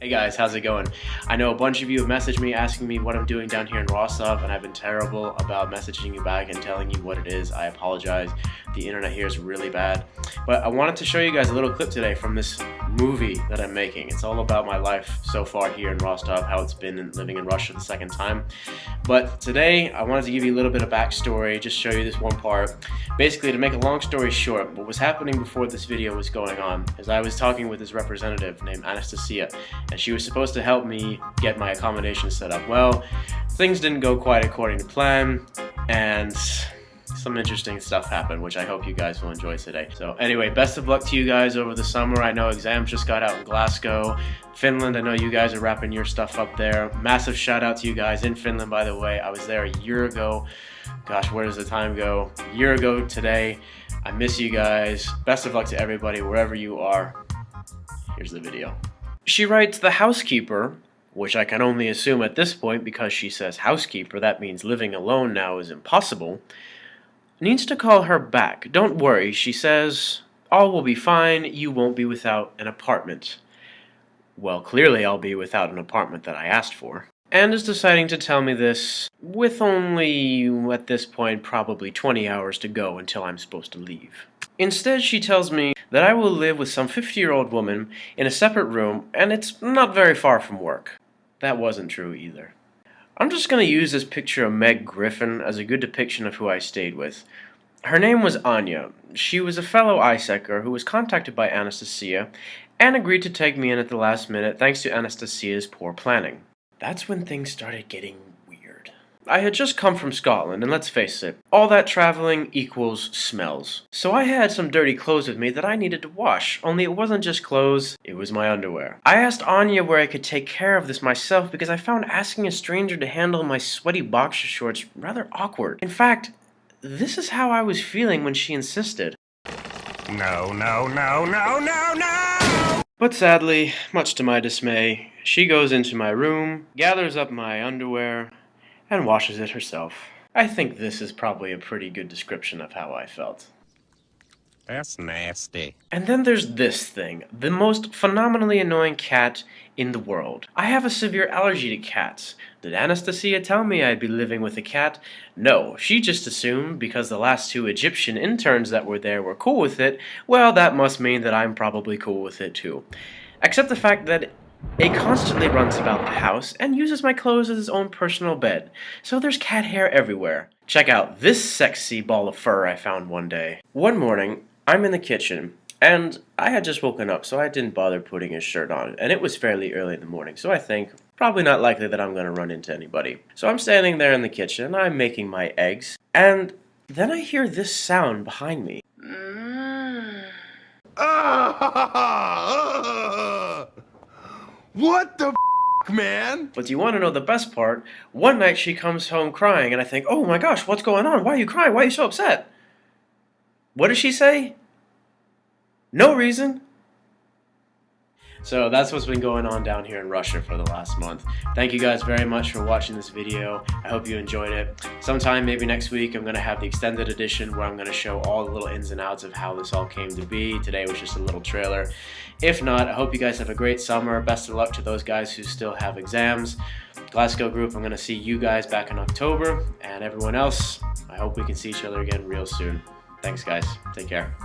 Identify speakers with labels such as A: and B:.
A: Hey guys, how's it going? I know a bunch of you have messaged me asking me what I'm doing down here in Rostov, and I've been terrible about messaging you back and telling you what it is. I apologize. The internet here is really bad. But I wanted to show you guys a little clip today from this movie that I'm making. It's all about my life so far here in Rostov, how it's been living in Russia the second time. But today, I wanted to give you a little bit of backstory, just show you this one part. Basically, to make a long story short, what was happening before this video was going on is I was talking with this representative named Anastasia, and she was supposed to help me get my accommodation set up. Well, things didn't go quite according to plan, and some interesting stuff happened, which I hope you guys will enjoy today. So anyway, best of luck to you guys over the summer. I know exams just got out in Glasgow. Finland, I know you guys are wrapping your stuff up there. Massive shout out to you guys in Finland, by the way. I was there a year ago. Gosh, where does the time go? A year ago today. I miss you guys. Best of luck to everybody, wherever you are. Here's the video. She writes, the housekeeper, which I can only assume at this point because she says housekeeper, that means living alone now is impossible, needs to call her back. Don't worry, she says, all will be fine, you won't be without an apartment. Well, clearly I'll be without an apartment that I asked for. And is deciding to tell me this with only, at this point, probably 20 hours to go until I'm supposed to leave. Instead, she tells me that I will live with some 50-year-old woman in a separate room, and it's not very far from work. That wasn't true either. I'm just going to use this picture of Meg Griffin as a good depiction of who I stayed with. Her name was Anya. She was a fellow ISECer who was contacted by Anastasia and agreed to take me in at the last minute thanks to Anastasia's poor planning. That's when things started getting weird. I had just come from Scotland, and let's face it, all that traveling equals smells. So I had some dirty clothes with me that I needed to wash, only it wasn't just clothes, it was my underwear. I asked Anya where I could take care of this myself because I found asking a stranger to handle my sweaty boxer shorts rather awkward. In fact, this is how I was feeling when she insisted.
B: No, no, no, no, no, no!
A: But sadly, much to my dismay, she goes into my room, gathers up my underwear, and washes it herself. I think this is probably a pretty good description of how I felt.
B: That's nasty.
A: And then there's this thing, the most phenomenally annoying cat in the world. I have a severe allergy to cats. Did Anastasia tell me I'd be living with a cat? No, she just assumed because the last two Egyptian interns that were there were cool with it, well, that must mean that I'm probably cool with it too. Except the fact that it constantly runs about the house and uses my clothes as its own personal bed, so there's cat hair everywhere. Check out this sexy ball of fur I found one day. One morning, I'm in the kitchen, and I had just woken up, so I didn't bother putting a shirt on, and it was fairly early in the morning, so I think, probably not likely that I'm going to run into anybody. So I'm standing there in the kitchen, and I'm making my eggs, and then I hear this sound behind me.
B: What the man?
A: But do you want to know the best part? One night she comes home crying, and I think, oh my gosh, what's going on? Why are you crying? Why are you so upset? What does she say? No reason. So that's what's been going on down here in Russia for the last month. Thank you guys very much for watching this video. I hope you enjoyed it. Sometime, maybe next week, I'm going to have the extended edition where I'm going to show all the little ins and outs of how this all came to be. Today was just a little trailer. If not, I hope you guys have a great summer. Best of luck to those guys who still have exams. Glasgow group, I'm going to see you guys back in October. And everyone else, I hope we can see each other again real soon. Thanks guys. Take care.